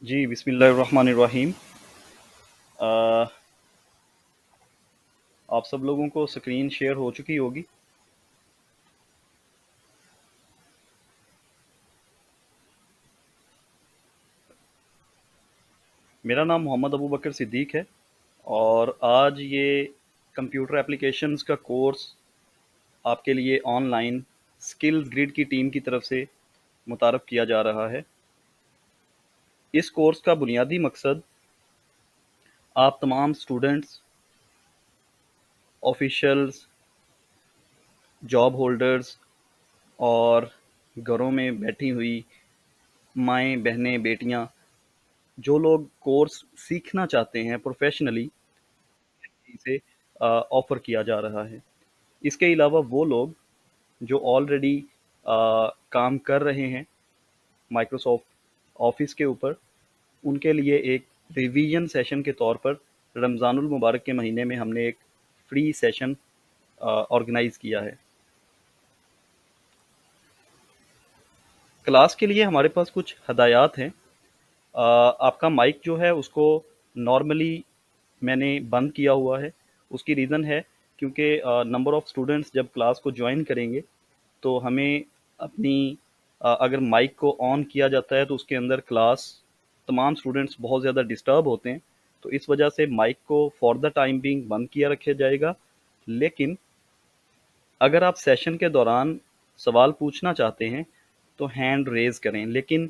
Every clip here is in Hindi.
जी, बिस्मिल्लाहिर्रहमानिर्रहीम। अ, आप सब लोगों को स्क्रीन शेयर हो चुकी होगी। मेरा नाम मोहम्मद अबू बकर सिद्दीक है और आज ये कंप्यूटर एप्लीकेशंस का कोर्स आपके लिए ऑनलाइन स्किल्स ग्रिड की टीम की तरफ से मुतारफ़ किया जा रहा है। इस कोर्स का बुनियादी मकसद आप तमाम स्टूडेंट्स, ऑफिशियल्स, जॉब होल्डर्स और घरों में बैठी हुई माएँ, बहनें, बेटियाँ, जो लोग कोर्स सीखना चाहते हैं प्रोफेशनली, इसे ऑफ़र किया जा रहा है। इसके अलावा वो लोग जो ऑलरेडी काम कर रहे हैं माइक्रोसॉफ्ट ऑफिस के ऊपर, उनके लिए एक रिवीजन सेशन के तौर पर रमज़ानुल मुबारक के महीने में हमने एक फ्री सेशन ऑर्गेनाइज़ किया है। क्लास के लिए हमारे पास कुछ हदायत हैं। आपका माइक जो है उसको नॉर्मली मैंने बंद किया हुआ है। उसकी रीज़न है क्योंकि नंबर ऑफ़ स्टूडेंट्स जब क्लास को ज्वाइन करेंगे तो हमें अपनी अगर माइक को ऑन किया जाता है तो उसके अंदर क्लास तमाम स्टूडेंट्स बहुत ज़्यादा डिस्टर्ब होते हैं। तो इस वजह से माइक को फॉर द टाइम बीइंग बंद किया रखा जाएगा। लेकिन अगर आप सेशन के दौरान सवाल पूछना चाहते हैं तो हैंड रेज़ करें। लेकिन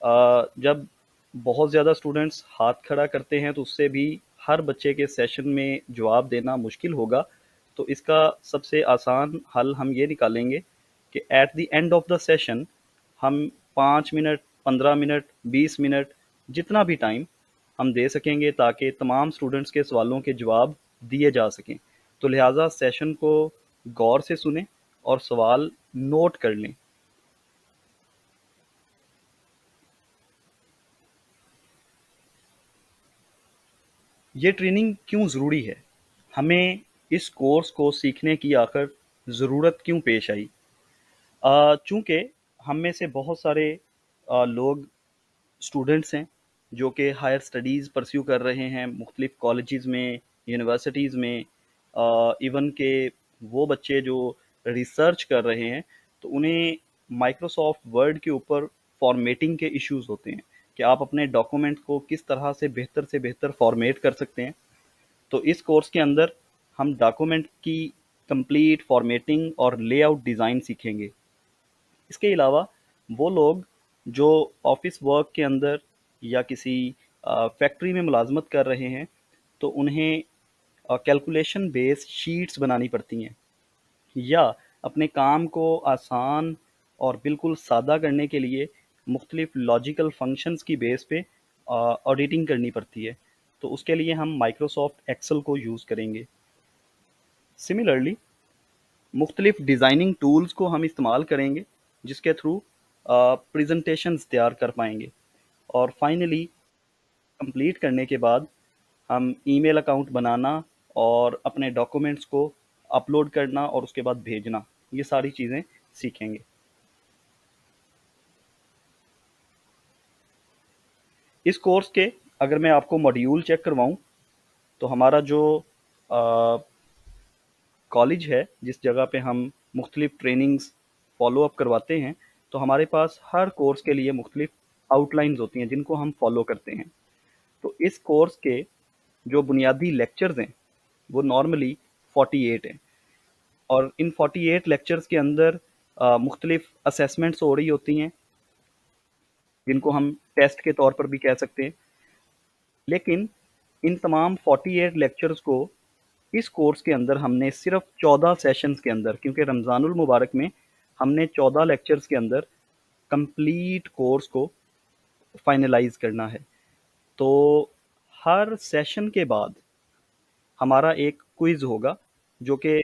जब बहुत ज़्यादा स्टूडेंट्स हाथ खड़ा करते हैं तो उससे भी हर बच्चे के सेशन में जवाब देना मुश्किल होगा। तो इसका सबसे आसान हल हम ये निकालेंगे कि at the end of the session हम 5 मिनट, 15 मिनट, 20 मिनट जितना भी टाइम हम दे सकेंगे ताकि तमाम स्टूडेंट्स के सवालों के जवाब दिए जा सकें। तो लिहाजा सेशन को गौर से सुनें और सवाल नोट कर लें। ये ट्रेनिंग क्यों ज़रूरी है? हमें इस कोर्स को सीखने की आखिर ज़रूरत क्यों पेश आई? चूँकि हम में से बहुत सारे लोग स्टूडेंट्स हैं जो कि हायर स्टडीज़ परस्यू कर रहे हैं मुख्तलिफ़ कॉलेजेस में, यूनिवर्सिटीज़ में। इवन के वो बच्चे जो रिसर्च कर रहे हैं तो उन्हें माइक्रोसॉफ्ट वर्ड के ऊपर फॉर्मेटिंग के इश्यूज़ होते हैं कि आप अपने डॉक्यूमेंट को किस तरह से बेहतर फॉर्मेट कर सकते हैं। तो इस कोर्स के अंदर हम डॉक्यूमेंट की कंप्लीट फॉर्मेटिंग और लेआउट डिज़ाइन सीखेंगे। इसके अलावा वो लोग जो ऑफिस वर्क के अंदर या किसी फैक्ट्री में मुलाजमत कर रहे हैं तो उन्हें कैलकुलेशन बेस्ड शीट्स बनानी पड़ती हैं या अपने काम को आसान और बिल्कुल सादा करने के लिए मुख्तलिफ लॉजिकल फंक्शंस की बेस पे ऑडिटिंग करनी पड़ती है। तो उसके लिए हम माइक्रोसॉफ्ट एक्सेल को यूज़ करेंगे। सिमिलरली मुख्तलिफ डिज़ाइनिंग टूल्स को हम इस्तेमाल करेंगे जिसके थ्रू प्रेजेंटेशंस तैयार कर पाएंगे। और फाइनली कंप्लीट करने के बाद हम ईमेल अकाउंट बनाना और अपने डॉक्यूमेंट्स को अपलोड करना और उसके बाद भेजना, ये सारी चीज़ें सीखेंगे। इस कोर्स के अगर मैं आपको मॉड्यूल चेक करवाऊँ तो हमारा जो कॉलेज है जिस जगह पे हम मुख्तलिफ ट्रेनिंग्स फॉलो अप करवाते हैं, तो हमारे पास हर कोर्स के लिए मुख्तलिफ आउटलाइंस होती हैं जिनको हम फॉलो करते हैं। तो इस कोर्स के जो बुनियादी लेक्चर्स हैं वो नॉर्मली 48 हैं और इन 48 लेक्चर्स के अंदर मुख्तलिफ असेसमेंट्स हो रही होती हैं जिनको हम टेस्ट के तौर पर भी कह सकते हैं। लेकिन इन तमाम 48 लेक्चर्स को इस कोर्स के अंदर हमने सिर्फ 14 सेशंस के अंदर, क्योंकि रमज़ानुल मुबारक में हमने 14 लेक्चर्स के अंदर कंप्लीट कोर्स को फाइनलाइज करना है। तो हर सेशन के बाद हमारा एक क्विज होगा जो कि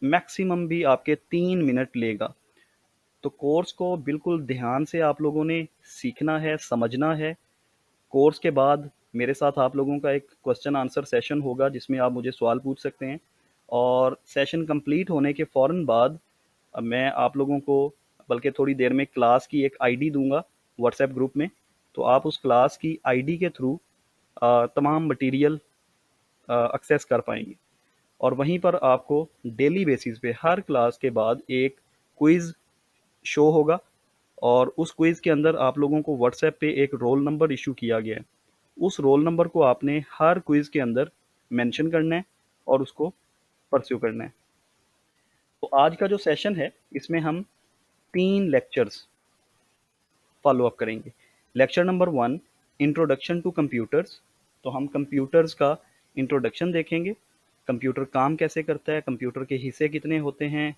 मैक्सिमम भी आपके 3 मिनट लेगा। तो कोर्स को बिल्कुल ध्यान से आप लोगों ने सीखना है, समझना है। कोर्स के बाद मेरे साथ आप लोगों का एक क्वेश्चन आंसर सेशन होगा जिसमें आप मुझे सवाल पूछ सकते हैं और सेशन कंप्लीट होने के फ़ौरन बाद मैं आप लोगों को बल्कि थोड़ी देर में क्लास की एक आईडी दूंगा व्हाट्सएप ग्रुप में। तो आप उस क्लास की आईडी के थ्रू तमाम मटेरियल एक्सेस कर पाएंगे। और वहीं पर आपको डेली बेसिस पे हर क्लास के बाद एक क्विज़ शो होगा, और उस क्विज़ के अंदर आप लोगों को व्हाट्सएप पे एक रोल नंबर इशू किया गया है। उस रोल नंबर को आपने हर क्विज़ के अंदर मेंशन करना है और उसको परस्यू करना है। तो आज का जो सेशन है, इसमें हम 3 लेक्चर्स फ़ॉलो अप करेंगे। Lecture number 1, introduction to computers. तो हम कंप्यूटर्स का इंट्रोडक्शन देखेंगे, कंप्यूटर काम कैसे करता है, कंप्यूटर के हिस्से कितने होते हैं।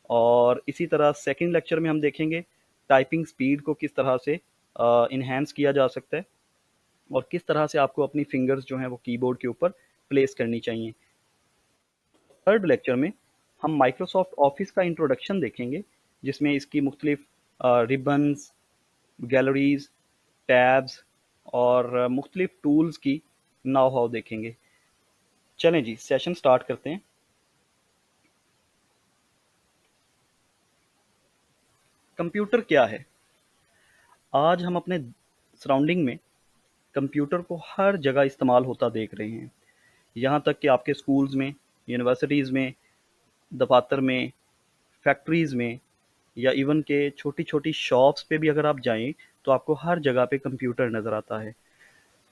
और इसी तरह सेकंड लेक्चर में हम देखेंगे टाइपिंग स्पीड को किस तरह से इन्हांस किया जा सकता है, और किस तरह से आपको अपनी फिंगर्स जो हैं वो कीबोर्ड के ऊपर प्लेस करनी चाहिए। थर्ड लेक्चर में हम माइक्रोसॉफ्ट ऑफिस का इंट्रोडक्शन देखेंगे, जिसमें इसकी मुख्तलिफ रिबन्स, गैलरीज, टैब्स और मुख्तलिफ टूल्स की नाव हाव देखेंगे। चलें जी, सेशन स्टार्ट करते हैं। कंप्यूटर क्या है? आज हम अपने सराउंडिंग में कंप्यूटर को हर जगह इस्तेमाल होता देख रहे हैं। यहाँ तक कि आपके स्कूल्स में, यूनिवर्सिटीज़ में, दफातर में, फैक्ट्रीज़ में, या इवन के छोटी छोटी शॉप्स पे भी अगर आप जाएं तो आपको हर जगह पे कंप्यूटर नज़र आता है।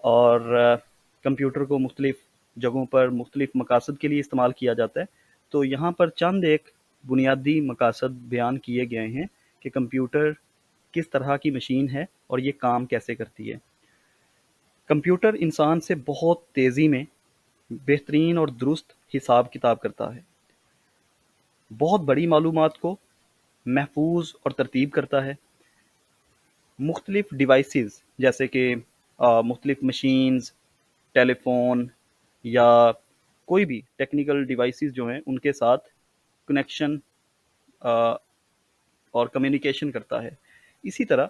और कंप्यूटर को मुख्तलिफ़ जगहों पर मुख्तलिफ़ मकासद के लिए इस्तेमाल किया जाता है। तो यहाँ पर चंद एक बुनियादी मकासद बयान किए गए हैं कि कंप्यूटर किस तरह की मशीन है और ये काम कैसे करती है। कंप्यूटर इंसान से बहुत तेज़ी में बेहतरीन और दुरुस्त हिसाब किताब करता है, बहुत बड़ी मालूमात को महफूज और तरतीब करता है। मुख्तलिफ़ डिवाइसेस जैसे कि मुख्तलिफ़ मशीन्स, टेलीफ़ोन, या कोई भी टेक्निकल डिवाइसेस जो हैं उनके साथ कनेक्शन और कम्युनिकेशन करता है। इसी तरह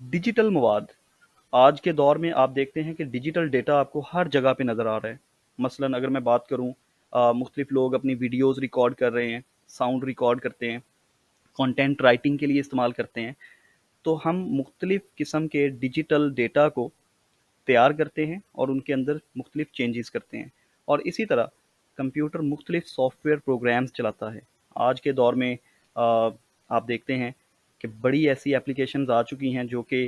डिजिटल मवाद, आज के दौर में आप देखते हैं कि डिजिटल डेटा आपको हर जगह पे नज़र आ रहा है। मसलन अगर मैं बात करूँ, मुख्तलिफ़ लोग अपनी वीडियोज़ रिकॉर्ड कर रहे हैं, साउंड रिकॉर्ड करते हैं, कंटेंट राइटिंग के लिए इस्तेमाल करते हैं। तो हम मुख्तलिफ़ किस्म के डिजिटल डेटा को तैयार करते हैं और उनके अंदर मुख्तलिफ़ चेंजेस करते हैं। और इसी तरह कंप्यूटर मुख्तलिफ़ सॉफ्टवेयर प्रोग्राम्स चलाता है। आज के दौर में आप देखते हैं कि बड़ी ऐसी एप्लीकेशंस आ चुकी हैं जो कि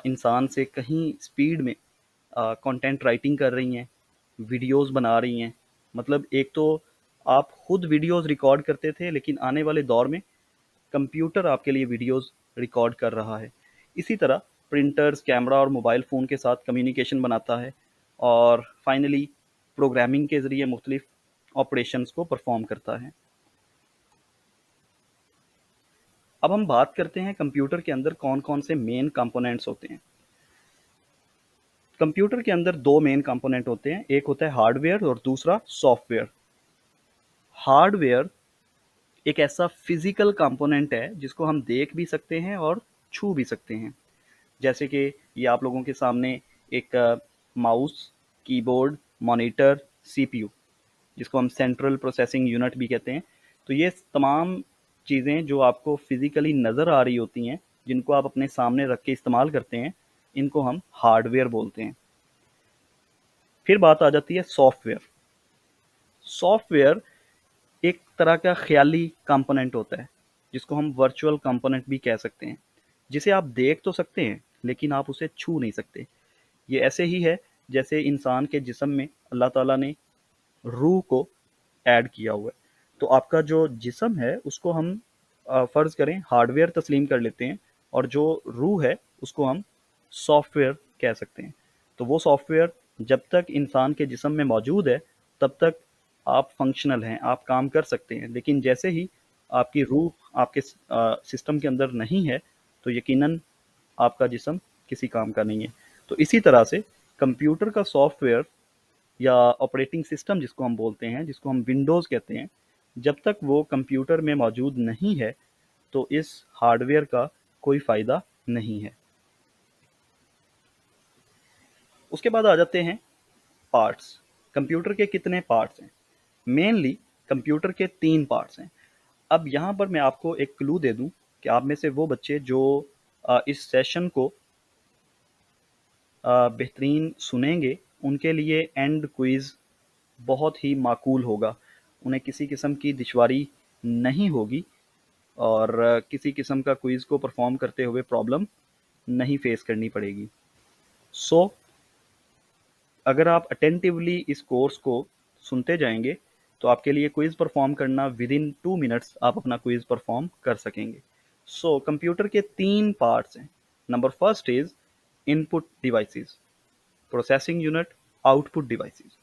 इंसान से कहीं स्पीड में कंटेंट राइटिंग कर रही हैं, वीडियोस बना रही हैं। मतलब एक तो आप खुद वीडियोस रिकॉर्ड करते थे, लेकिन आने वाले दौर में कंप्यूटर आपके लिए वीडियोस रिकॉर्ड कर रहा है। इसी तरह प्रिंटर्स, कैमरा और मोबाइल फ़ोन के साथ कम्युनिकेशन बनाता है, और फाइनली प्रोग्रामिंग के ज़रिए मुख्तलिफ ऑपरेशंस को परफॉर्म करता है। अब हम बात करते हैं कंप्यूटर के अंदर कौन कौन से मेन कंपोनेंट्स होते हैं। कंप्यूटर के अंदर दो मेन कंपोनेंट होते हैं, एक होता है हार्डवेयर और दूसरा सॉफ्टवेयर। हार्डवेयर एक ऐसा फिजिकल कंपोनेंट है जिसको हम देख भी सकते हैं और छू भी सकते हैं। जैसे कि ये आप लोगों के सामने एक माउस, कीबोर्ड, मॉनिटर, सीपीयू, जिसको हम सेंट्रल प्रोसेसिंग यूनिट भी कहते हैं। तो ये तमाम चीज़ें जो आपको फिज़िकली नज़र आ रही होती हैं, जिनको आप अपने सामने रख के इस्तेमाल करते हैं, इनको हम हार्डवेयर बोलते हैं। फिर बात आ जाती है सॉफ्टवेयर। सॉफ्टवेयर एक तरह का ख़याली कंपोनेंट होता है, जिसको हम वर्चुअल कंपोनेंट भी कह सकते हैं, जिसे आप देख तो सकते हैं, लेकिन आप उसे छू नहीं सकते। ये ऐसे ही है जैसे इंसान के जिस्म में अल्लाह ताला ने रूह को ऐड किया हुआ है। तो आपका जो जिस्म है उसको हम फ़र्ज़ करें हार्डवेयर तस्लीम कर लेते हैं, और जो रूह है उसको हम सॉफ्टवेयर कह सकते हैं। तो वो सॉफ्टवेयर जब तक इंसान के जिस्म में मौजूद है, तब तक आप फंक्शनल हैं, आप काम कर सकते हैं। लेकिन जैसे ही आपकी रूह आपके सिस्टम के अंदर नहीं है, तो यकीनन आपका जिस्म किसी काम का नहीं है। तो इसी तरह से कंप्यूटर का सॉफ्टवेयर या ऑपरेटिंग सिस्टम जिसको हम बोलते हैं, जिसको हम विंडोज़ कहते हैं, जब तक वो कंप्यूटर में मौजूद नहीं है, तो इस हार्डवेयर का कोई फ़ायदा नहीं है। उसके बाद आ जाते हैं पार्ट्स। कंप्यूटर के कितने पार्ट्स हैं? मेनली कंप्यूटर के 3 पार्ट्स हैं। अब यहाँ पर मैं आपको एक क्लू दे दूँ कि आप में से वो बच्चे जो इस सेशन को बेहतरीन सुनेंगे उनके लिए एंड क्विज़ बहुत ही माकूल होगा। उन्हें किसी किस्म की दुश्वारी नहीं होगी और किसी किस्म का क्विज़ को परफॉर्म करते हुए प्रॉब्लम नहीं फेस करनी पड़ेगी। सो अगर आप अटेंटिवली इस कोर्स को सुनते जाएंगे तो आपके लिए क्विज़ परफॉर्म करना विद इन 2 मिनट्स आप अपना क्विज़ परफॉर्म कर सकेंगे। सो कंप्यूटर के 3 पार्ट्स हैं। Number first is input devices, processing unit, output devices.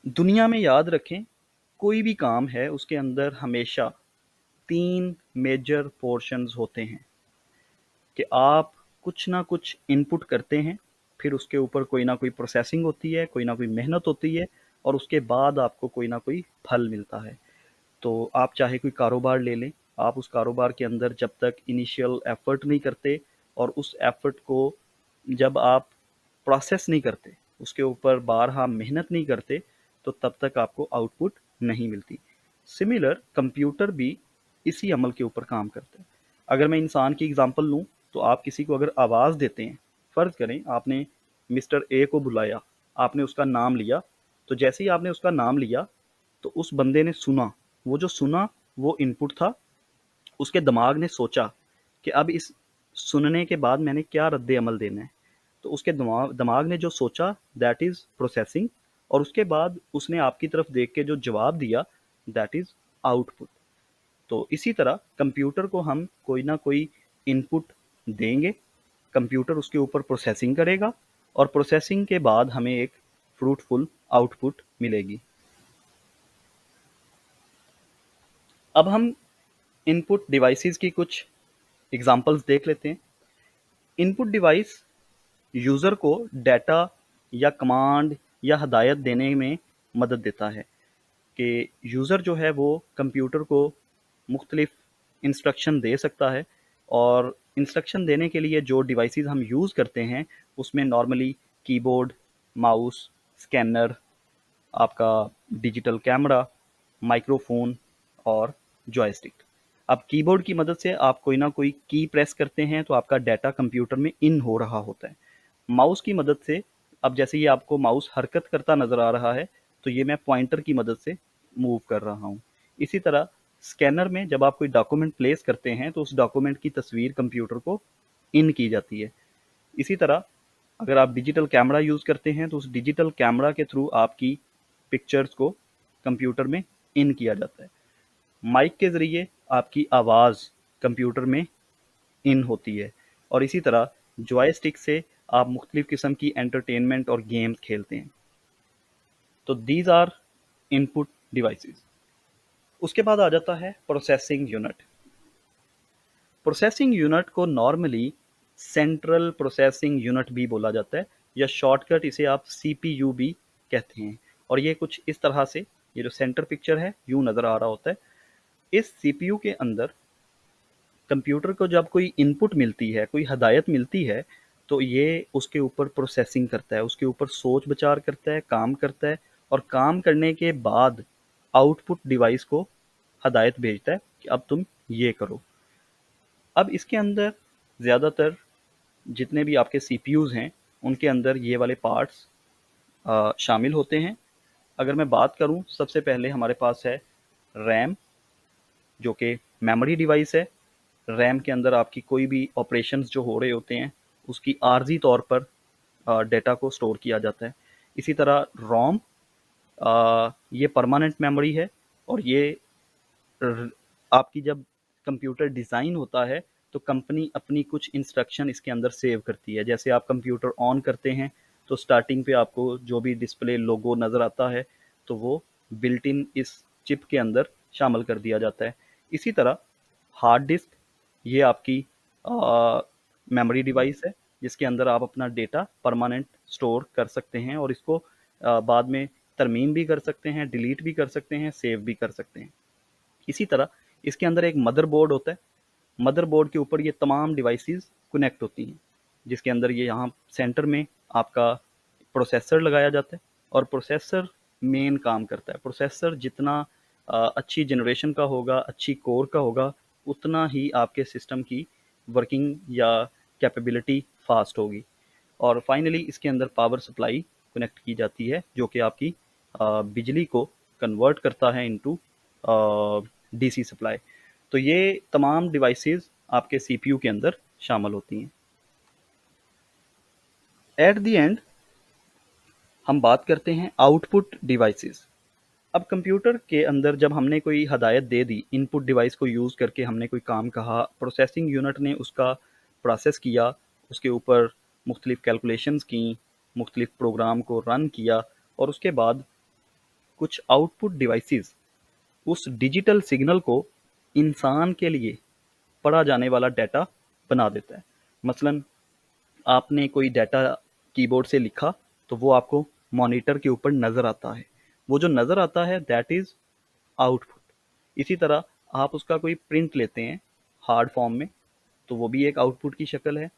दुनिया में याद रखें, कोई भी काम है उसके अंदर हमेशा 3 मेजर पोर्शंस होते हैं कि आप कुछ ना कुछ इनपुट करते हैं, फिर उसके ऊपर कोई ना कोई प्रोसेसिंग होती है, कोई ना कोई मेहनत होती है और उसके बाद आपको कोई ना कोई फल मिलता है। तो आप चाहे कोई कारोबार ले लें, आप उस कारोबार के अंदर जब तक इनिशियल एफर्ट नहीं करते और उस एफर्ट को जब आप प्रोसेस नहीं करते, उसके ऊपर बारहा मेहनत नहीं करते, तो तब तक आपको आउटपुट नहीं मिलती। सिमिलर कंप्यूटर भी इसी अमल के ऊपर काम करता है। अगर मैं इंसान की एग्जांपल लूँ, तो आप किसी को अगर आवाज़ देते हैं, फ़र्ज़ करें आपने मिस्टर ए को बुलाया, आपने उसका नाम लिया, तो जैसे ही आपने उसका नाम लिया, तो उस बंदे ने सुना, वो जो सुना वो इनपुट था। उसके दिमाग ने सोचा कि अब इस सुनने के बाद मैंने क्या रद्द अमल देना है, तो उसके दिमाग दिमाग ने जो सोचा दैट इज़ प्रोसेसिंग, और उसके बाद उसने आपकी तरफ देख के जो जवाब दिया दैट इज़ आउटपुट। तो इसी तरह कंप्यूटर को हम कोई ना कोई इनपुट देंगे, कंप्यूटर उसके ऊपर प्रोसेसिंग करेगा और प्रोसेसिंग के बाद हमें एक फ्रूटफुल आउटपुट मिलेगी। अब हम इनपुट डिवाइसेस की कुछ एग्जांपल्स देख लेते हैं। इनपुट डिवाइस यूज़र को डाटा या कमांड या हदायत देने में मदद देता है कि यूज़र जो है वो कंप्यूटर को मुख्तलिफ इंस्ट्रक्शन दे सकता है, और इंस्ट्रक्शन देने के लिए जो डिवाइसेस हम यूज़ करते हैं उसमें नॉर्मली कीबोर्ड, माउस, स्कैनर, आपका डिजिटल कैमरा, माइक्रोफोन और जॉयस्टिक। अब कीबोर्ड की मदद से आप कोई ना कोई की प्रेस करते हैं तो आपका डाटा कंप्यूटर में इन हो रहा होता है। माउस की मदद से, अब जैसे ये आपको माउस हरकत करता नज़र आ रहा है, तो ये मैं पॉइंटर की मदद से मूव कर रहा हूँ। इसी तरह स्कैनर में जब आप कोई डॉक्यूमेंट प्लेस करते हैं तो उस डॉक्यूमेंट की तस्वीर कंप्यूटर को इन की जाती है। इसी तरह अगर आप डिजिटल कैमरा यूज़ करते हैं तो उस डिजिटल कैमरा के थ्रू आपकी पिक्चर्स को कंप्यूटर में इन किया जाता है। माइक के ज़रिए आपकी आवाज़ कंप्यूटर में इन होती है और इसी तरह जॉयस्टिक से आप मुख्तलिफ़ किस्म की एंटरटेनमेंट और गेम्स खेलते हैं। तो दीज आर इनपुट डिवाइसेस। उसके बाद आ जाता है प्रोसेसिंग यूनिट। प्रोसेसिंग यूनिट को नॉर्मली सेंट्रल प्रोसेसिंग यूनिट भी बोला जाता है, या शॉर्टकट इसे आप सीपीयू भी कहते हैं। और ये कुछ इस तरह से, ये जो सेंटर पिक्चर है यूं नज़र आ रहा होता है। इस सीपीयू के अंदर कंप्यूटर को जब कोई इनपुट मिलती है, कोई हदायत मिलती है, तो ये उसके ऊपर प्रोसेसिंग करता है, उसके ऊपर सोच विचार करता है, काम करता है, और काम करने के बाद आउटपुट डिवाइस को हदायत भेजता है कि अब तुम ये करो। अब इसके अंदर ज़्यादातर जितने भी आपके सीपीयूज़ हैं उनके अंदर ये वाले पार्ट्स शामिल होते हैं। अगर मैं बात करूं, सबसे पहले हमारे पास है रैम, जो कि मेमोरी डिवाइस है। रैम के अंदर आपकी कोई भी ऑपरेशंस जो हो रहे होते हैं उसकी आर्जी तौर पर डेटा को स्टोर किया जाता है। इसी तरह रोम, ये परमानेंट मेमोरी है, और ये आपकी जब कंप्यूटर डिज़ाइन होता है तो कंपनी अपनी कुछ इंस्ट्रक्शन इसके अंदर सेव करती है। जैसे आप कंप्यूटर ऑन करते हैं तो स्टार्टिंग पे आपको जो भी डिस्प्ले लोगो नज़र आता है तो वो बिल्ट इन इस चिप के अंदर शामिल कर दिया जाता है। इसी तरह हार्ड डिस्क, ये आपकी मेमोरी डिवाइस है जिसके अंदर आप अपना डेटा परमानेंट स्टोर कर सकते हैं, और इसको बाद में तरमीम भी कर सकते हैं, डिलीट भी कर सकते हैं, सेव भी कर सकते हैं। इसी तरह इसके अंदर एक मदरबोर्ड होता है। मदरबोर्ड के ऊपर ये तमाम डिवाइसेस कनेक्ट होती हैं, जिसके अंदर ये यहाँ सेंटर में आपका प्रोसेसर लगाया जाता है, और प्रोसेसर मेन काम करता है। प्रोसेसर जितना अच्छी जनरेशन का होगा, अच्छी कोर का होगा, उतना ही आपके सिस्टम की वर्किंग या कैपेबिलिटी फास्ट होगी। और फाइनली इसके अंदर पावर सप्लाई कनेक्ट की जाती है जो कि आपकी बिजली को कन्वर्ट करता है इनटू डीसी सप्लाई। तो ये तमाम डिवाइसेस आपके सीपीयू के अंदर शामिल होती हैं। एट द एंड हम बात करते हैं आउटपुट डिवाइसेस। अब कंप्यूटर के अंदर जब हमने कोई हदायत दे दी, इनपुट डिवाइस को यूज़ करके हमने कोई काम कहा, प्रोसेसिंग यूनिट ने उसका प्रोसेस किया, उसके ऊपर मुख्तलिफ कैलकुलेशंस की, मुख्तलिफ प्रोग्राम को रन किया और उसके बाद कुछ आउटपुट डिवाइसेस उस डिजिटल सिग्नल को इंसान के लिए पढ़ा जाने वाला डाटा बना देता है। मसलन आपने कोई डाटा कीबोर्ड से लिखा तो वो आपको मॉनिटर के ऊपर नज़र आता है। वो जो नज़र आता है दैट इज़ आउटपुट। इसी तरह आप उसका कोई प्रिंट लेते हैं हार्ड फॉर्म में तो वो भी एक आउटपुट की शक्ल है।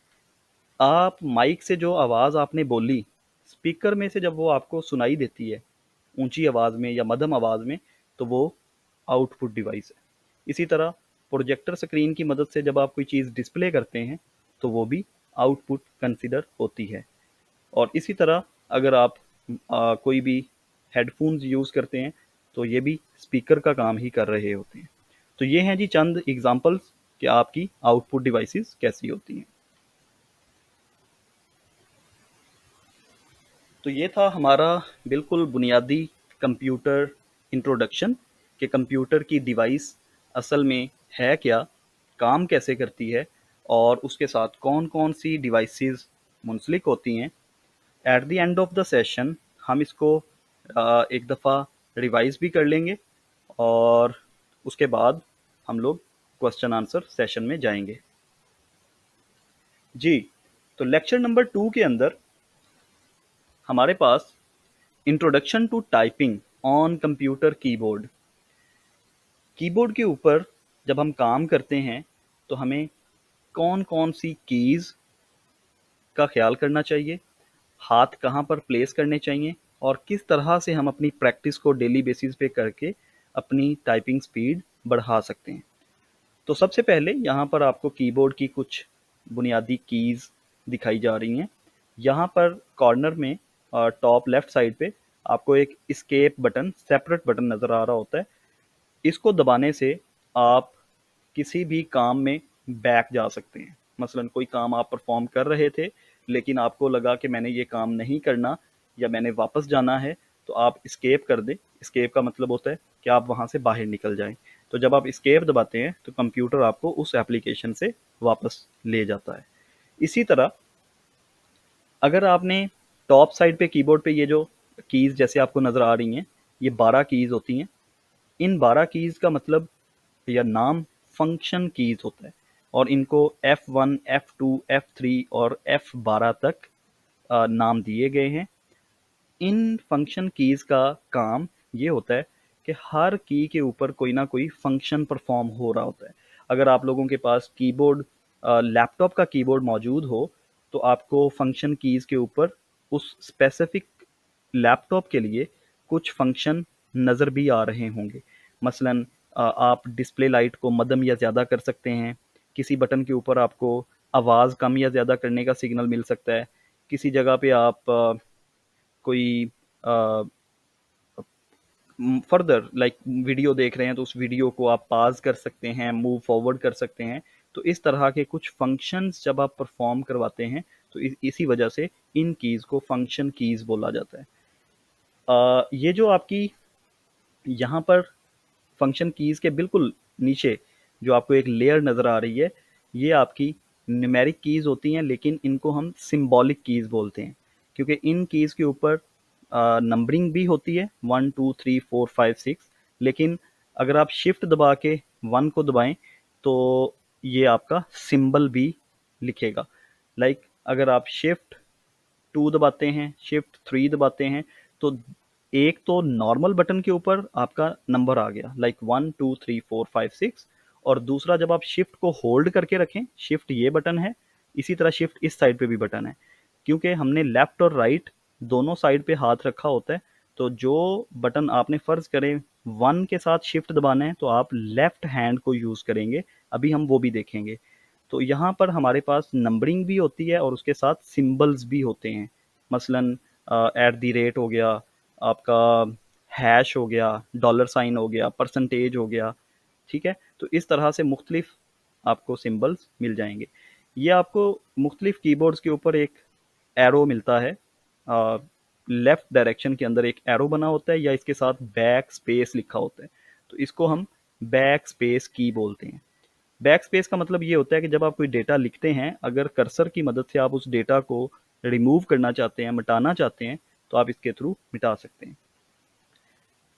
आप माइक से जो आवाज़ आपने बोली, स्पीकर में से जब वो आपको सुनाई देती है ऊंची आवाज़ में या मध्यम आवाज़ में, तो वो आउटपुट डिवाइस है। इसी तरह प्रोजेक्टर स्क्रीन की मदद से जब आप कोई चीज़ डिस्प्ले करते हैं तो वो भी आउटपुट कंसिडर होती है। और इसी तरह अगर आप कोई भी हेडफोन्स यूज़ करते हैं तो ये भी स्पीकर का काम ही कर रहे होते हैं। तो ये हैं जी चंद एग्जांपल्स कि आपकी आउटपुट डिवाइसेस कैसी होती हैं। तो ये था हमारा बिल्कुल बुनियादी कंप्यूटर इंट्रोडक्शन कि कंप्यूटर की डिवाइस असल में है क्या, काम कैसे करती है और उसके साथ कौन कौन सी डिवाइसेस मुंसलिक होती हैं। At the end of the session हम इसको एक दफ़ा रिवाइज भी कर लेंगे और उसके बाद हम लोग क्वेश्चन आंसर सेशन में जाएंगे। जी, तो लेक्चर नंबर 2 के अंदर हमारे पास introduction to typing on computer keyboard. Keyboard के ऊपर जब हम काम करते हैं तो हमें कौन कौन सी कीज़ का ख्याल करना चाहिए, हाथ कहाँ पर प्लेस करने चाहिए और किस तरह से हम अपनी प्रैक्टिस को डेली बेसिस पे करके अपनी टाइपिंग स्पीड बढ़ा सकते हैं। तो सबसे पहले यहाँ पर आपको कीबोर्ड की कुछ बुनियादी कीज़ दिखाई जा रही हैं। यहाँ पर कॉर्नर में टॉप लेफ्ट साइड पे आपको एक एस्केप बटन, सेपरेट बटन नज़र आ रहा होता है। इसको दबाने से आप किसी भी काम में बैक जा सकते हैं। मसलन कोई काम आप परफॉर्म कर रहे थे लेकिन आपको लगा कि मैंने ये काम नहीं करना या मैंने वापस जाना है, तो आप एस्केप कर दें। एस्केप का मतलब होता है कि आप वहाँ से बाहर निकल जाएं। तो जब आप एस्केप दबाते हैं तो कंप्यूटर आपको उस एप्लीकेशन से वापस ले जाता है। इसी तरह अगर आपने टॉप साइड पे कीबोर्ड पे ये जो कीज़ जैसे आपको नज़र आ रही हैं, ये 12 कीज़ होती हैं। इन 12 कीज़ का मतलब या नाम फंक्शन कीज़ होता है और इनको F1, F2, F3 और F12 तक नाम दिए गए हैं। इन फंक्शन कीज़ का काम ये होता है कि हर की के ऊपर कोई ना कोई फंक्शन परफॉर्म हो रहा होता है। अगर आप लोगों के पास कीबोर्ड लैपटॉप का कीबोर्ड मौजूद हो तो आपको फंक्शन कीज़ के ऊपर उस स्पेसिफिक लैपटॉप के लिए कुछ फंक्शन नज़र भी आ रहे होंगे। मसलन आप डिस्प्ले लाइट को मध्यम या ज़्यादा कर सकते हैं। किसी बटन के ऊपर आपको आवाज़ कम या ज़्यादा करने का सिग्नल मिल सकता है। किसी जगह पे आप कोई फर्दर लाइक वीडियो देख रहे हैं तो उस वीडियो को आप पॉज़ कर सकते हैं, मूव फॉरवर्ड कर सकते हैं। तो इस तरह के कुछ फंक्शंस जब आप परफॉर्म करवाते हैं तो इसी वजह से इन कीज़ को फंक्शन कीज़ बोला जाता है। ये जो आपकी यहाँ पर फंक्शन कीज़ के बिल्कुल नीचे जो आपको एक लेयर नज़र आ रही है, ये आपकी न्यूमेरिक कीज़ होती हैं, लेकिन इनको हम सिंबॉलिक कीज़ बोलते हैं क्योंकि इन कीज़ के ऊपर नंबरिंग भी होती है 1 2 3 4 5 6, लेकिन अगर आप शिफ्ट दबा के 1 को दबाएं तो ये आपका सिंबल भी लिखेगा। लाइक अगर आप शिफ्ट 2 दबाते हैं, शिफ्ट 3 दबाते हैं तो एक तो नॉर्मल बटन के ऊपर आपका नंबर आ गया लाइक 1 2 3 4 5 6, और दूसरा जब आप शिफ्ट को होल्ड करके रखें, शिफ्ट ये बटन है, इसी तरह शिफ्ट इस साइड पे भी बटन है। क्योंकि हमने लेफ्ट और राइट दोनों साइड पे हाथ रखा होता है, तो जो बटन आपने फ़र्ज़ करें 1 के साथ शिफ्ट दबाना है तो आप लेफ्ट हैंड को यूज़ करेंगे। अभी हम वो भी देखेंगे। तो यहाँ पर हमारे पास नंबरिंग भी होती है और उसके साथ सिंबल्स भी होते हैं। मसलन एट द रेट हो गया, आपका हैश हो गया, डॉलर साइन हो गया, परसेंटेज हो गया, ठीक है। तो इस तरह से मुख्तलिफ आपको सिंबल्स मिल जाएंगे। ये आपको मुख्तलिफ कीबोर्ड्स के ऊपर एक एरो मिलता है, लेफ्ट डायरेक्शन के अंदर एक एरो बना होता है या इसके साथ बैक स्पेस लिखा होता है। तो इसको हम बैक स्पेस की बोलते हैं। बैक स्पेस का मतलब ये होता है कि जब आप कोई डेटा लिखते हैं, अगर कर्सर की मदद से आप उस डेटा को रिमूव करना चाहते हैं, मिटाना चाहते हैं, तो आप इसके थ्रू मिटा सकते हैं।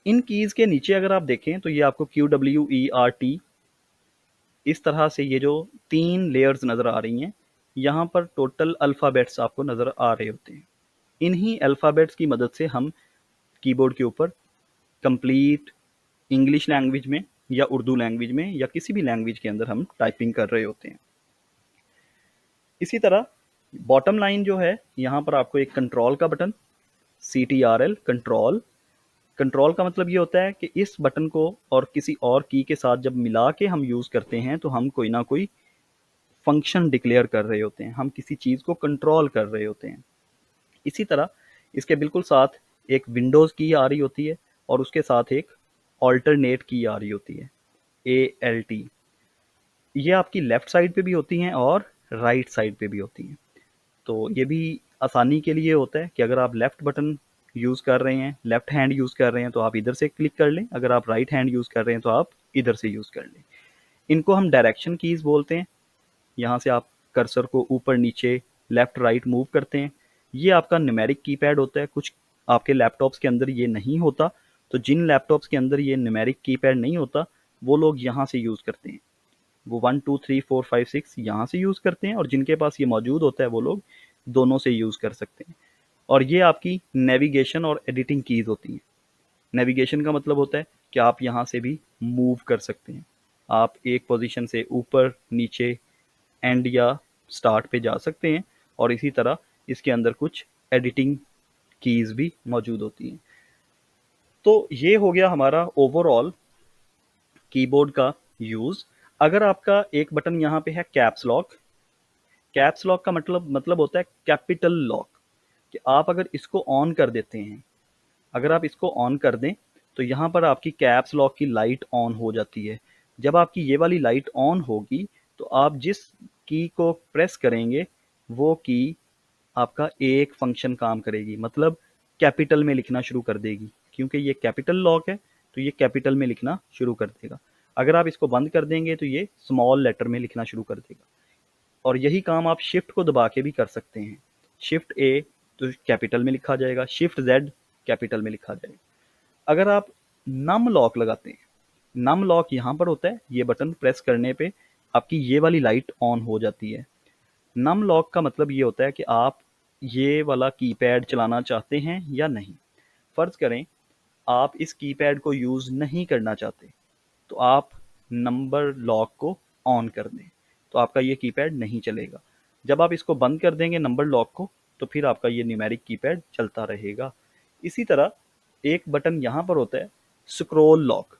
इन कीज के नीचे अगर आप देखें तो ये आपको QWERT इस तरह से ये जो 3 लेयर्स नज़र आ रही हैं, यहाँ पर टोटल अल्फ़ाबेट्स आपको नज़र आ रहे होते हैं। इन्हीं अल्फ़ाबेट्स की मदद से हम कीबोर्ड के ऊपर कंप्लीट इंग्लिश लैंग्वेज में या उर्दू लैंग्वेज में या किसी भी लैंग्वेज के अंदर हम टाइपिंग कर रहे होते हैं। इसी तरह बॉटम लाइन जो है, यहाँ पर आपको एक कंट्रोल का बटन, CTRL कंट्रोल। कंट्रोल का मतलब ये होता है कि इस बटन को और किसी और की के साथ जब मिला के हम यूज़ करते हैं तो हम कोई ना कोई फंक्शन डिक्लेयर कर रहे होते हैं, हम किसी चीज़ को कंट्रोल कर रहे होते हैं। इसी तरह इसके बिल्कुल साथ एक विंडोज़ की आ रही होती है और उसके साथ एक ऑल्टरनेट की आ रही होती है, ALT। ये आपकी लेफ़्ट साइड पे भी होती हैं और राइट साइड पे भी होती हैं। तो ये भी आसानी के लिए होता है कि अगर आप लेफ़्ट बटन यूज़ कर रहे हैं, लेफ़्ट हैंड यूज़ कर रहे हैं तो आप इधर से क्लिक कर लें, अगर आप राइट हैंड यूज़ कर रहे हैं तो आप इधर से यूज़ कर लें। इनको हम डायरेक्शन कीज़ बोलते हैं। यहाँ से आप कर्सर को ऊपर नीचे लेफ़्ट राइट मूव करते हैं। ये आपका न्यूमेरिक कीपैड होता है। कुछ आपके लैपटॉप्स के अंदर ये नहीं होता, तो जिन लैपटॉप्स के अंदर ये न्यूमेरिक कीपैड नहीं होता वो लोग यहाँ से यूज़ करते हैं। वो 1 2 3 4 5 6 यहाँ से यूज़ करते हैं और जिनके पास ये मौजूद होता है वो लोग दोनों से यूज़ कर सकते हैं। और ये आपकी नेविगेशन और एडिटिंग कीज़ होती हैं। नेविगेशन का मतलब होता है कि आप यहाँ से भी मूव कर सकते हैं। आप एक पोजीशन से ऊपर नीचे एंड या स्टार्ट पे जा सकते हैं और इसी तरह इसके अंदर कुछ एडिटिंग कीज़ भी मौजूद होती हैं। तो ये हो गया हमारा ओवरऑल कीबोर्ड का यूज़। अगर आपका एक बटन यहाँ पे है कैप्स लॉक, कैप्स लॉक का मतलब होता है कैपिटल लॉक, कि आप अगर इसको ऑन कर देते हैं, अगर आप इसको ऑन कर दें तो यहाँ पर आपकी कैप्स लॉक की लाइट ऑन हो जाती है। जब आपकी ये वाली लाइट ऑन होगी तो आप जिस की को प्रेस करेंगे वो की आपका एक फंक्शन काम करेगी, मतलब कैपिटल में लिखना शुरू कर देगी। क्योंकि ये कैपिटल लॉक है तो ये कैपिटल में लिखना शुरू कर देगा। अगर आप इसको बंद कर देंगे तो ये स्मॉल लेटर में लिखना शुरू कर देगा। और यही काम आप शिफ्ट को दबा के भी कर सकते हैं। शिफ्ट A तो कैपिटल में लिखा जाएगा, शिफ्ट Z कैपिटल में लिखा जाएगा। अगर आप नम लॉक लगाते हैं, नम लॉक यहाँ पर होता है, ये बटन प्रेस करने पे आपकी ये वाली लाइट ऑन हो जाती है। नम लॉक का मतलब ये होता है कि आप ये वाला कीपैड चलाना चाहते हैं या नहीं। फ़र्ज़ करें आप इस कीपैड को यूज़ नहीं करना चाहते, तो आप नंबर लॉक को ऑन कर दें, तो आपका ये कीपैड नहीं चलेगा। जब आप इसको बंद कर देंगे नंबर लॉक को, तो फिर आपका ये न्यूमेरिक कीपैड चलता रहेगा। इसी तरह एक बटन यहाँ पर होता है स्क्रॉल लॉक।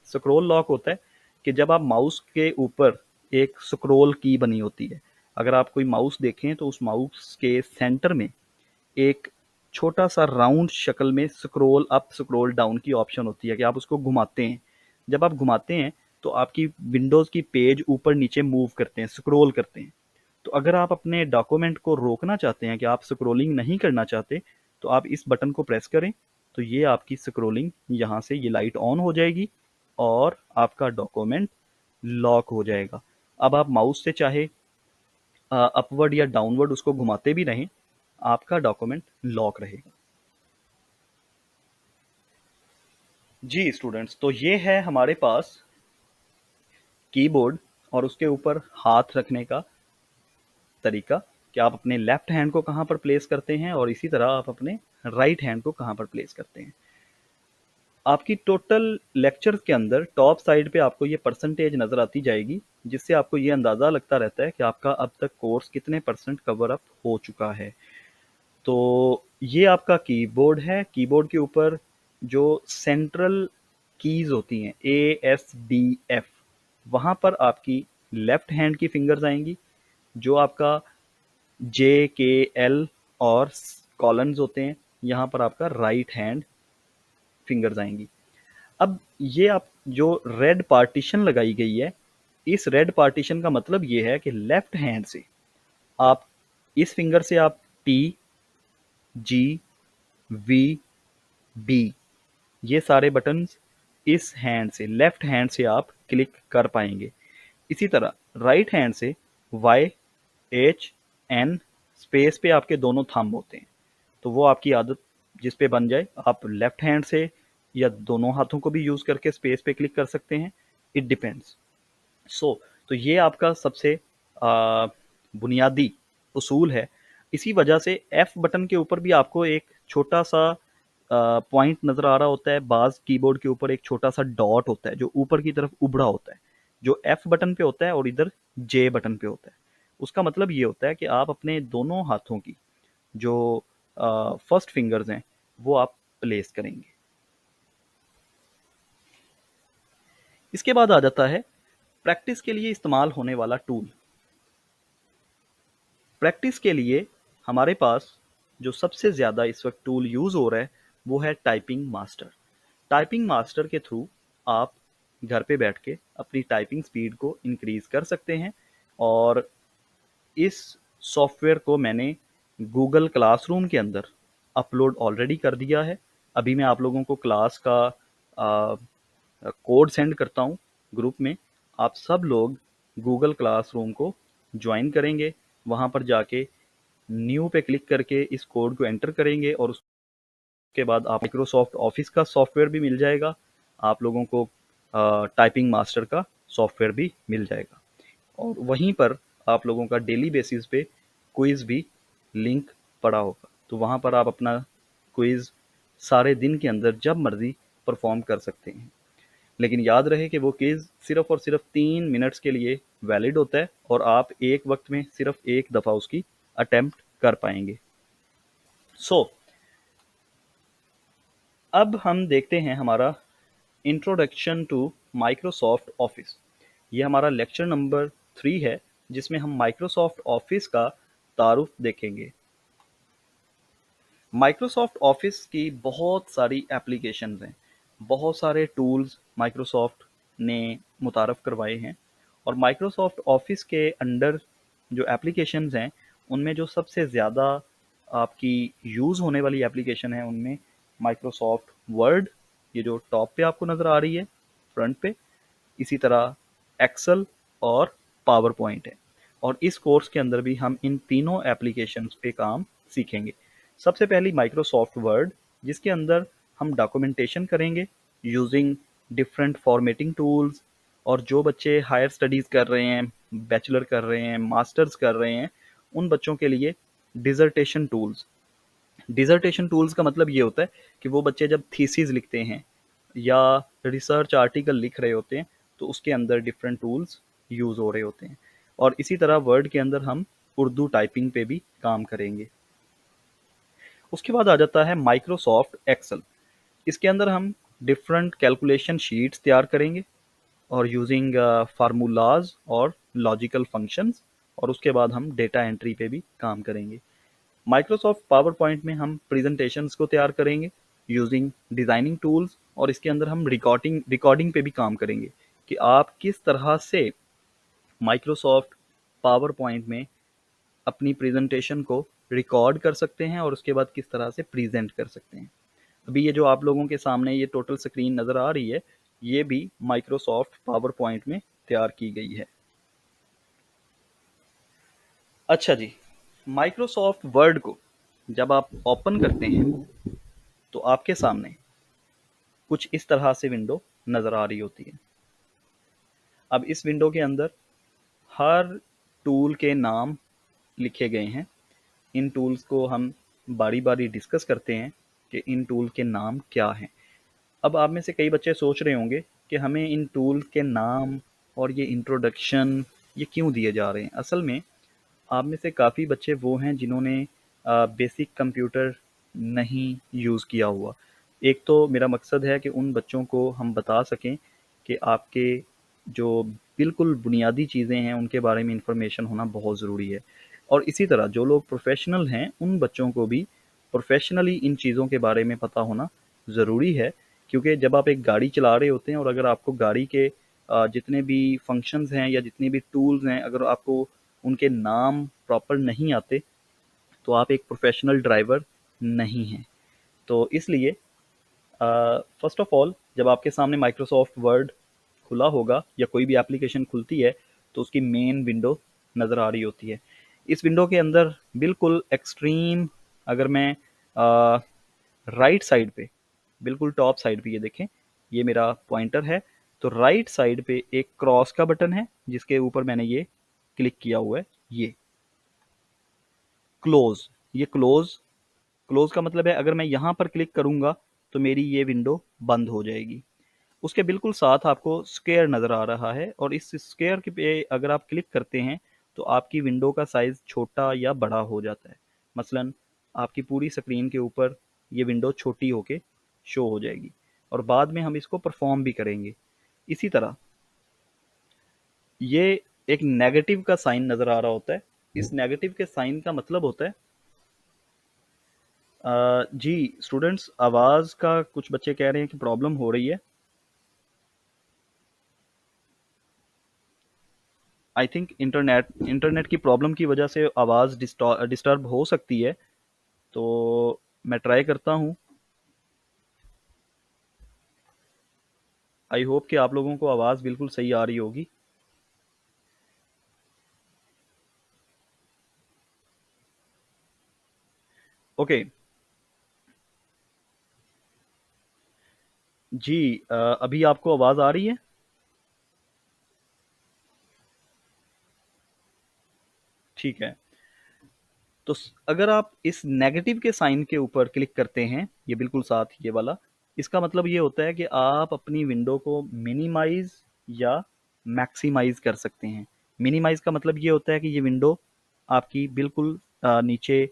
स्क्रॉल लॉक होता है कि जब आप माउस के ऊपर एक स्क्रॉल की बनी होती है, अगर आप कोई माउस देखें तो उस माउस के सेंटर में एक छोटा सा राउंड शक्ल में स्क्रॉल अप स्क्रॉल डाउन की ऑप्शन होती है कि आप उसको घुमाते हैं। जब आप घुमाते हैं तो आपकी विंडोज़ की पेज ऊपर नीचे मूव करते हैं, स्क्रॉल करते हैं। तो अगर आप अपने डॉक्यूमेंट को रोकना चाहते हैं कि आप स्क्रॉलिंग नहीं करना चाहते, तो आप इस बटन को प्रेस करें, तो ये आपकी स्क्रॉलिंग यहाँ से ये लाइट ऑन हो जाएगी और आपका डॉक्यूमेंट लॉक हो जाएगा। अब आप माउस से चाहे अपवर्ड या डाउनवर्ड उसको घुमाते भी रहें, आपका डॉक्यूमेंट लॉक रहेगा। जी स्टूडेंट्स, तो ये है हमारे पास कीबोर्ड और उसके ऊपर हाथ रखने का तरीका कि आप अपने लेफ्ट हैंड को कहाँ पर प्लेस करते हैं और इसी तरह आप अपने राइट हैंड को कहाँ पर प्लेस करते हैं। आपकी टोटल लेक्चर के अंदर टॉप साइड पे आपको ये परसेंटेज नज़र आती जाएगी, जिससे आपको ये अंदाज़ा लगता रहता है कि आपका अब तक कोर्स कितने % कवर अप हो चुका है। तो ये आपका कीबोर्ड है। कीबोर्ड के ऊपर जो सेंट्रल कीज़ होती हैं ASDF, वहाँ पर आपकी लेफ्ट हैंड की फिंगर्स आएंगी, जो आपका जे, के, एल और कॉलम्स होते हैं, यहाँ पर आपका राइट हैंड फिंगर्स आएंगी। अब ये आप जो रेड पार्टीशन लगाई गई है, इस रेड पार्टीशन का मतलब ये है कि लेफ्ट हैंड से आप इस फिंगर से आप टी, जी, वी, बी, ये सारे बटन्स इस हैंड से, लेफ्ट हैंड से आप क्लिक कर पाएंगे। इसी तरह राइट हैंड से वाई, एच, एन, स्पेस पे आपके दोनों थंब होते हैं, तो वो आपकी आदत जिस पे बन जाए, आप लेफ्ट हैंड से या दोनों हाथों को भी यूज़ करके स्पेस पे क्लिक कर सकते हैं, इट डिपेंड्स। तो ये आपका सबसे बुनियादी उसूल है। इसी वजह से एफ बटन के ऊपर भी आपको एक छोटा सा पॉइंट नज़र आ रहा होता है, बाज़ कीबोर्ड के ऊपर एक छोटा सा डॉट होता है जो ऊपर की तरफ उभड़ा होता है, जो एफ बटन पे होता है और इधर जे बटन पे होता है। उसका मतलब ये होता है कि आप अपने दोनों हाथों की जो फर्स्ट फिंगर्स हैं वो आप प्लेस करेंगे। इसके बाद आ जाता है प्रैक्टिस के लिए इस्तेमाल होने वाला टूल। प्रैक्टिस के लिए हमारे पास जो सबसे ज़्यादा इस वक्त टूल यूज़ हो रहा है वो है टाइपिंग मास्टर। टाइपिंग मास्टर के थ्रू आप घर पे बैठ के अपनी टाइपिंग स्पीड को इंक्रीज़ कर सकते हैं, और इस सॉफ्टवेयर को मैंने गूगल क्लासरूम के अंदर अपलोड ऑलरेडी कर दिया है। अभी मैं आप लोगों को क्लास का कोड सेंड करता हूँ ग्रुप में। आप सब लोग गूगल क्लासरूम को ज्वाइन करेंगे, वहाँ पर जाके न्यू पे क्लिक करके इस कोड को एंटर करेंगे और उसके बाद आप माइक्रोसॉफ्ट ऑफिस का सॉफ्टवेयर भी मिल जाएगा, आप लोगों को टाइपिंग मास्टर का सॉफ्टवेयर भी मिल जाएगा, और वहीं पर आप लोगों का डेली बेसिस पे क्विज़ भी लिंक पड़ा होगा, तो वहाँ पर आप अपना क्विज़ सारे दिन के अंदर जब मर्ज़ी परफॉर्म कर सकते हैं। लेकिन याद रहे कि वो क्विज़ सिर्फ़ और सिर्फ 3 मिनट्स के लिए वैलिड होता है और आप एक वक्त में सिर्फ एक दफ़ा उसकी अटेम्प्ट कर पाएंगे। अब हम देखते हैं हमारा इंट्रोडक्शन टू माइक्रोसॉफ्ट ऑफिस। ये हमारा लेक्चर नंबर 3 है, जिसमें हम माइक्रोसॉफ्ट ऑफिस का तारुफ देखेंगे। माइक्रोसॉफ्ट ऑफिस की बहुत सारी एप्लीकेशंस हैं, बहुत सारे टूल्स माइक्रोसॉफ्ट ने मुतारफ़ करवाए हैं, और माइक्रोसॉफ्ट ऑफिस के अंडर जो एप्लीकेशंस हैं उनमें जो सबसे ज़्यादा आपकी यूज़ होने वाली एप्लीकेशन है उनमें माइक्रोसॉफ्ट वर्ड, ये जो टॉप पे आपको नज़र आ रही है फ्रंट पे, इसी तरह एक्सेल और पावर पॉइंट है। और इस कोर्स के अंदर भी हम इन तीनों एप्लीकेशंस पे काम सीखेंगे। सबसे पहली माइक्रोसॉफ्ट वर्ड, जिसके अंदर हम डॉक्यूमेंटेशन करेंगे यूजिंग डिफरेंट फॉर्मेटिंग टूल्स, और जो बच्चे हायर स्टडीज़ कर रहे हैं, बैचलर कर रहे हैं, मास्टर्स कर रहे हैं, उन बच्चों के लिए डिज़र्टेशन टूल्स। डिज़र्टेशन टूल्स का मतलब ये होता है कि वो बच्चे जब थीसिस लिखते हैं या रिसर्च आर्टिकल लिख रहे होते हैं तो उसके अंदर डिफरेंट टूल्स यूज़ हो रहे होते हैं। और इसी तरह वर्ड के अंदर हम उर्दू टाइपिंग पे भी काम करेंगे। उसके बाद आ जाता है माइक्रोसॉफ्ट एक्सेल। इसके अंदर हम डिफरेंट कैलकुलेशन शीट्स तैयार करेंगे और यूजिंग फार्मूलाज और लॉजिकल फंक्शंस, और उसके बाद हम डेटा एंट्री पे भी काम करेंगे। माइक्रोसॉफ्ट पावर पॉइंट में हम प्रेजेंटेशंस को तैयार करेंगे यूजिंग डिज़ाइनिंग टूल्स, और इसके अंदर हम रिकॉर्डिंग पे भी काम करेंगे कि आप किस तरह से माइक्रोसॉफ्ट पावर पॉइंट में अपनी प्रेजेंटेशन को रिकॉर्ड कर सकते हैं और उसके बाद किस तरह से प्रेजेंट कर सकते हैं। अभी ये जो आप लोगों के सामने ये टोटल स्क्रीन नज़र आ रही है, ये भी माइक्रोसॉफ्ट पावर पॉइंट में तैयार की गई है। अच्छा जी, माइक्रोसॉफ्ट वर्ड को जब आप ओपन करते हैं तो आपके सामने कुछ इस तरह से विंडो नज़र आ रही होती है। अब इस विंडो के अंदर हर टूल के नाम लिखे गए हैं। इन टूल्स को हम बारी बारी डिस्कस करते हैं कि इन टूल के नाम क्या हैं। अब आप में से कई बच्चे सोच रहे होंगे कि हमें इन टूल के नाम और ये इंट्रोडक्शन ये क्यों दिए जा रहे हैं। असल में आप में से काफ़ी बच्चे वो हैं जिन्होंने बेसिक कंप्यूटर नहीं यूज़ किया हुआ। एक तो मेरा मकसद है कि उन बच्चों को हम बता सकें कि आपके जो बिल्कुल बुनियादी चीज़ें हैं उनके बारे में इन्फॉर्मेशन होना बहुत ज़रूरी है। और इसी तरह जो लोग प्रोफ़ेशनल हैं उन बच्चों को भी प्रोफ़ेशनली इन चीज़ों के बारे में पता होना ज़रूरी है, क्योंकि जब आप एक गाड़ी चला रहे होते हैं और अगर आपको गाड़ी के जितने भी फंक्शंस हैं या जितने भी टूल्स हैं, अगर आपको उनके नाम प्रॉपर नहीं आते, तो आप एक प्रोफ़ेशनल ड्राइवर नहीं हैं। तो इसलिए फर्स्ट ऑफ ऑल जब आपके सामने माइक्रोसॉफ्ट वर्ड खुला होगा या कोई भी एप्लीकेशन खुलती है, तो उसकी मेन विंडो नज़र आ रही होती है। इस विंडो के अंदर बिल्कुल एक्सट्रीम, अगर मैं राइट साइड पे, बिल्कुल टॉप साइड पे ये देखें, ये मेरा पॉइंटर है, तो राइट साइड पे एक क्रॉस का बटन है जिसके ऊपर मैंने ये क्लिक किया हुआ है, ये क्लोज। ये क्लोज, क्लोज का मतलब है अगर मैं यहाँ पर क्लिक करूँगा तो मेरी ये विंडो बंद हो जाएगी। उसके बिल्कुल साथ आपको स्क्वायर नज़र आ रहा है और इस स्क्वायर के पे अगर आप क्लिक करते हैं तो आपकी विंडो का साइज़ छोटा या बड़ा हो जाता है। मसलन आपकी पूरी स्क्रीन के ऊपर ये विंडो छोटी होके शो हो जाएगी और बाद में हम इसको परफॉर्म भी करेंगे। इसी तरह ये एक नेगेटिव का साइन नज़र आ रहा होता है। इस नेगेटिव के साइन का मतलब होता है जी स्टूडेंट्स, आवाज़ का कुछ बच्चे कह रहे हैं कि प्रॉब्लम हो रही है। आई थिंक इंटरनेट की प्रॉब्लम की वजह से आवाज़ डिस्टर्ब हो सकती है, तो मैं ट्राई करता हूँ। आई होप कि आप लोगों को आवाज़ बिल्कुल सही आ रही होगी। ओके जी, अभी आपको आवाज़ आ रही है? ठीक है। तो अगर आप इस नेगेटिव के साइन के ऊपर क्लिक करते हैं, ये बिल्कुल साथ ये वाला, इसका मतलब ये होता है कि आप अपनी विंडो को मिनिमाइज या मैक्सिमाइज कर सकते हैं। मिनिमाइज का मतलब ये होता है कि ये विंडो आपकी बिल्कुल नीचे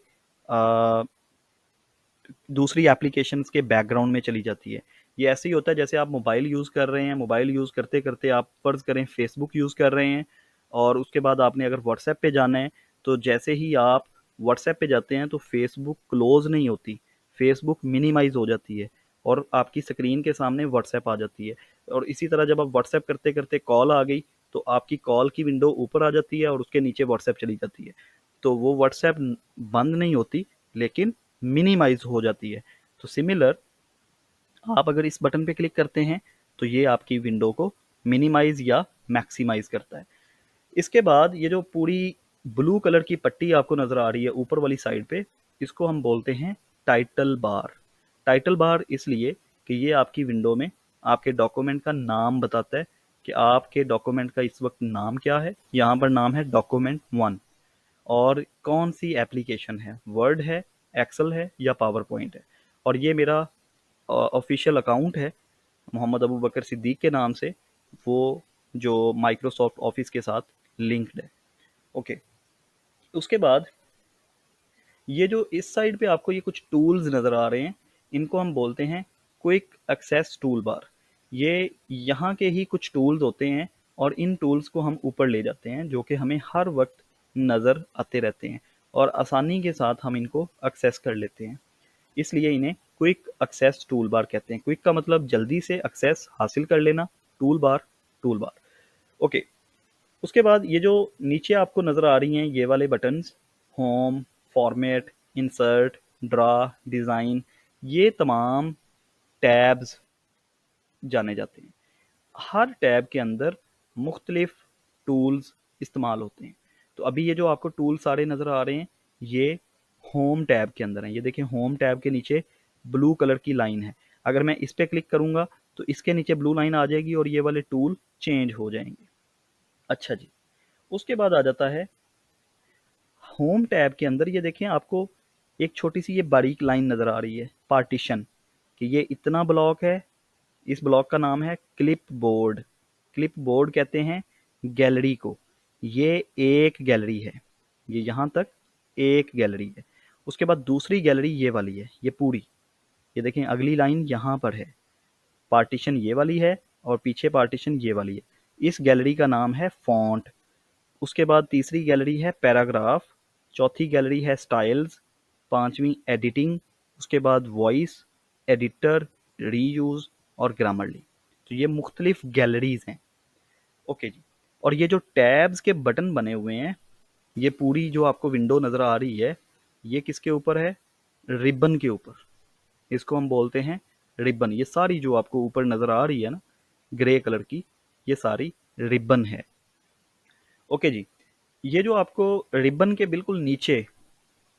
दूसरी एप्लीकेशंस के बैकग्राउंड में चली जाती है। ये ऐसे ही होता है जैसे आप मोबाइल यूज़ कर रहे हैं, मोबाइल यूज़ करते-करते आप फ़र्ज़ करें फ़ेसबुक यूज़ कर रहे हैं और उसके बाद आपने अगर व्हाट्सएप पे जाना है, तो जैसे ही आप व्हाट्सएप पे जाते हैं तो फ़ेसबुक क्लोज़ नहीं होती, फ़ेसबुक मिनिमाइज़ हो जाती है और आपकी स्क्रीन के सामने व्हाट्सएप आ जाती है। और इसी तरह जब आप व्हाट्सएप करते-करते कॉल आ गई, तो आपकी कॉल की विंडो ऊपर आ जाती है और उसके नीचे व्हाट्सएप चली जाती है। तो वो व्हाट्सएप बंद नहीं होती, लेकिन मिनिमाइज हो जाती है। तो सिमिलर, आप अगर इस बटन पे क्लिक करते हैं तो ये आपकी विंडो को मिनिमाइज या मैक्सिमाइज करता है। इसके बाद ये जो पूरी ब्लू कलर की पट्टी आपको नज़र आ रही है ऊपर वाली साइड पे, इसको हम बोलते हैं टाइटल बार। टाइटल बार इसलिए कि ये आपकी विंडो में आपके डॉक्यूमेंट का नाम बताता है कि आपके डॉक्यूमेंट का इस वक्त नाम क्या है। यहाँ पर नाम है डॉक्यूमेंट 1 और कौन सी एप्लीकेशन है, वर्ड है, एक्सेल है या पावर पॉइंट है। और ये मेरा ऑफिशियल अकाउंट है मोहम्मद अबू बकर सिद्दीक के नाम से, वो जो माइक्रोसॉफ्ट ऑफिस के साथ लिंक्ड है। ओके, उसके बाद ये जो इस साइड पे आपको ये कुछ टूल्स नज़र आ रहे हैं, इनको हम बोलते हैं क्विक एक्सेस टूल बार। ये यहाँ के ही कुछ टूल्स होते हैं और इन टूल्स को हम ऊपर ले जाते हैं जो कि हमें हर वक्त नज़र आते रहते हैं और आसानी के साथ हम इनको एक्सेस कर लेते हैं। इसलिए इन्हें क्विक एक्सेस टूल बार कहते हैं। क्विक का मतलब जल्दी से एक्सेस हासिल कर लेना, tool bar, tool bar. Okay, उसके बाद ये जो नीचे आपको नज़र आ रही हैं ये वाले buttons, home, format, insert, draw, design, ये तमाम टैब्स जाने जाते हैं। हर टैब के अंदर मुख्तलिफ टूल्स इस्तेमाल होते हैं। तो अभी ये जो आपको टूल सारे नज़र आ रहे हैं, ये होम टैब के अंदर हैं। ये देखें, होम टैब के नीचे ब्लू कलर की लाइन है। अगर मैं इस पे क्लिक करूँगा तो इसके नीचे ब्लू लाइन आ जाएगी और ये वाले टूल चेंज हो जाएंगे। अच्छा जी, उसके बाद आ जाता है होम टैब के अंदर। ये देखें, आपको एक छोटी सी ये बारीक लाइन नज़र आ रही है, पार्टीशन, कि ये इतना ब्लॉक है। इस ब्लॉक का नाम है क्लिप बोर्ड। क्लिप बोर्ड कहते हैं गैलरी को। ये एक गैलरी है, ये यहाँ तक एक गैलरी है। उसके बाद दूसरी गैलरी ये वाली है, ये पूरी। ये देखें, अगली लाइन यहाँ पर है, पार्टीशन ये वाली है और पीछे पार्टीशन ये वाली है। इस गैलरी का नाम है फॉन्ट। उसके बाद तीसरी गैलरी है पैराग्राफ, चौथी गैलरी है स्टाइल्स, पांचवी एडिटिंग, उसके बाद वॉइस, एडिटर, रीयूज और ग्रामरली। तो ये मुख्तलिफ गैलरीज हैं। ओके जी। और ये जो टैब्स के बटन बने हुए हैं, ये पूरी जो आपको विंडो नज़र आ रही है, ये किसके ऊपर है? रिबन के ऊपर। इसको हम बोलते हैं रिबन। ये सारी जो आपको ऊपर नज़र आ रही है ना, ग्रे कलर की, ये सारी रिबन है। ओके जी। ये जो आपको रिबन के बिल्कुल नीचे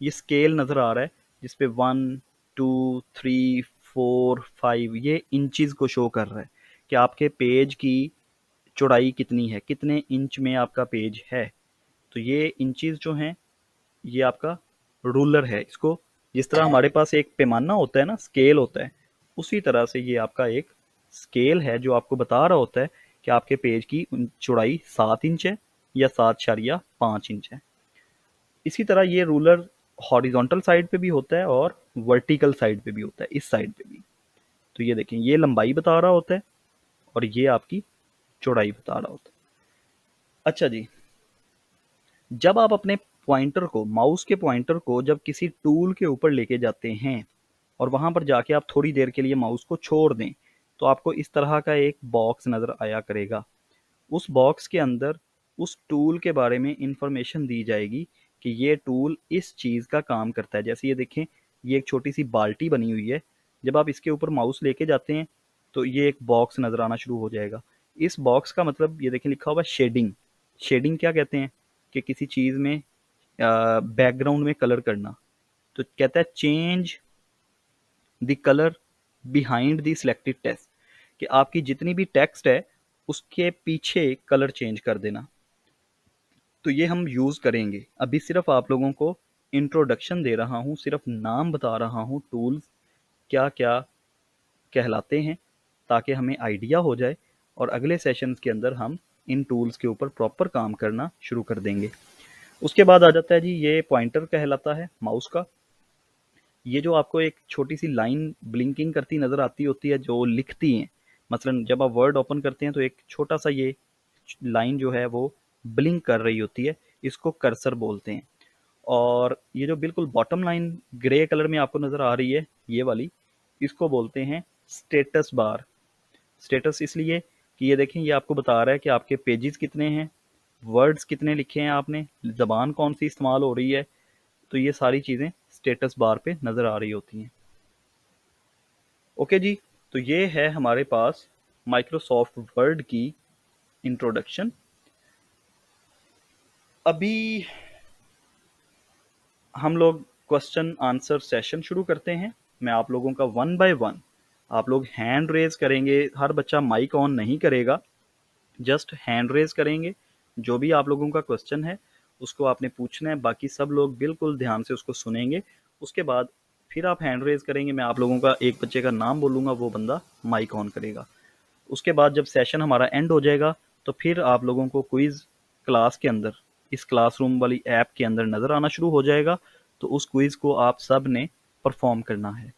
ये स्केल नज़र आ रहा है, जिसपे 1, 2, 3, 4, 5 ये इंचज़ को शो कर रहा है कि आपके पेज की चौड़ाई कितनी है, कितने इंच में आपका पेज है। तो ये इंचज़ जो हैं, ये आपका रूलर है। इसको जिस तरह हमारे पास एक पैमाना होता है ना, स्केल होता है, उसी तरह से ये आपका एक स्केल है जो आपको बता रहा होता है कि आपके पेज की चौड़ाई 7 इंच है या 7.5 इंच है। इसी तरह ये रूलर हॉरिजॉन्टल साइड पे भी होता है और वर्टिकल साइड पे भी होता है, इस साइड पे भी। तो ये देखें, ये लंबाई बता रहा होता है और ये आपकी चौड़ाई बता रहा होता है। अच्छा जी। जब आप अपने पॉइंटर को, माउस के पॉइंटर को जब किसी टूल के ऊपर लेके जाते हैं और वहां पर जाके आप थोड़ी देर के लिए माउस को छोड़ दें, तो आपको इस तरह का एक बॉक्स नज़र आया करेगा। उस बॉक्स के अंदर उस टूल के बारे में इंफॉर्मेशन दी जाएगी कि ये टूल इस चीज़ का काम करता है। जैसे ये देखें, ये एक छोटी सी बाल्टी बनी हुई है। जब आप इसके ऊपर माउस लेके जाते हैं तो ये एक बॉक्स नज़र आना शुरू हो जाएगा। इस बॉक्स का मतलब, ये देखें लिखा हुआ शेडिंग। शेडिंग क्या कहते हैं? कि किसी चीज़ में बैकग्राउंड में कलर करना। तो कहता है change the colour behind the selected text, कि आपकी जितनी भी टेक्स्ट है उसके पीछे कलर चेंज कर देना। तो ये हम यूज़ करेंगे। अभी सिर्फ आप लोगों को इंट्रोडक्शन दे रहा हूँ, सिर्फ नाम बता रहा हूँ टूल्स क्या क्या कहलाते हैं, ताकि हमें आइडिया हो जाए और अगले सेशंस के अंदर हम इन टूल्स के ऊपर प्रॉपर काम करना शुरू कर देंगे। उसके बाद आ जाता है जी, ये पॉइंटर कहलाता है माउस का। ये जो आपको एक छोटी सी लाइन ब्लिंकिंग करती नज़र आती होती है जो लिखती हैं, मसलन जब आप वर्ड ओपन करते हैं तो एक छोटा सा ये लाइन जो है वो ब्लिंक कर रही होती है, इसको कर्सर बोलते हैं। और ये जो बिल्कुल बॉटम लाइन ग्रे कलर में आपको नज़र आ रही है, ये वाली, इसको बोलते हैं स्टेटस बार। स्टेटस इसलिए कि ये देखें, ये आपको बता रहा है कि आपके पेजेस कितने हैं, वर्ड्स कितने लिखे हैं आपने, ज़बान कौन सी इस्तेमाल हो रही है। तो ये सारी चीज़ें स्टेटस बार पे नज़र आ रही होती हैं। ओके जी। तो ये है हमारे पास माइक्रोसॉफ्ट वर्ड की इंट्रोडक्शन। अभी हम लोग क्वेश्चन आंसर सेशन शुरू करते हैं। मैं आप लोगों का 1 बाय 1, आप लोग हैंड रेज करेंगे। हर बच्चा माइक ऑन नहीं करेगा, जस्ट हैंड रेज करेंगे। जो भी आप लोगों का क्वेश्चन है उसको आपने पूछना है, बाकी सब लोग बिल्कुल ध्यान से उसको सुनेंगे। उसके बाद फिर आप हैंड रेज करेंगे, मैं आप लोगों का एक बच्चे का नाम बोलूँगा, वो बंदा माइक ऑन करेगा। उसके बाद जब सेशन हमारा एंड हो जाएगा तो फिर आप लोगों को क्विज़ क्लास के अंदर, इस क्लासरूम वाली ऐप के अंदर नज़र आना शुरू हो जाएगा। तो उस क्विज़ को आप सब ने परफॉर्म करना है।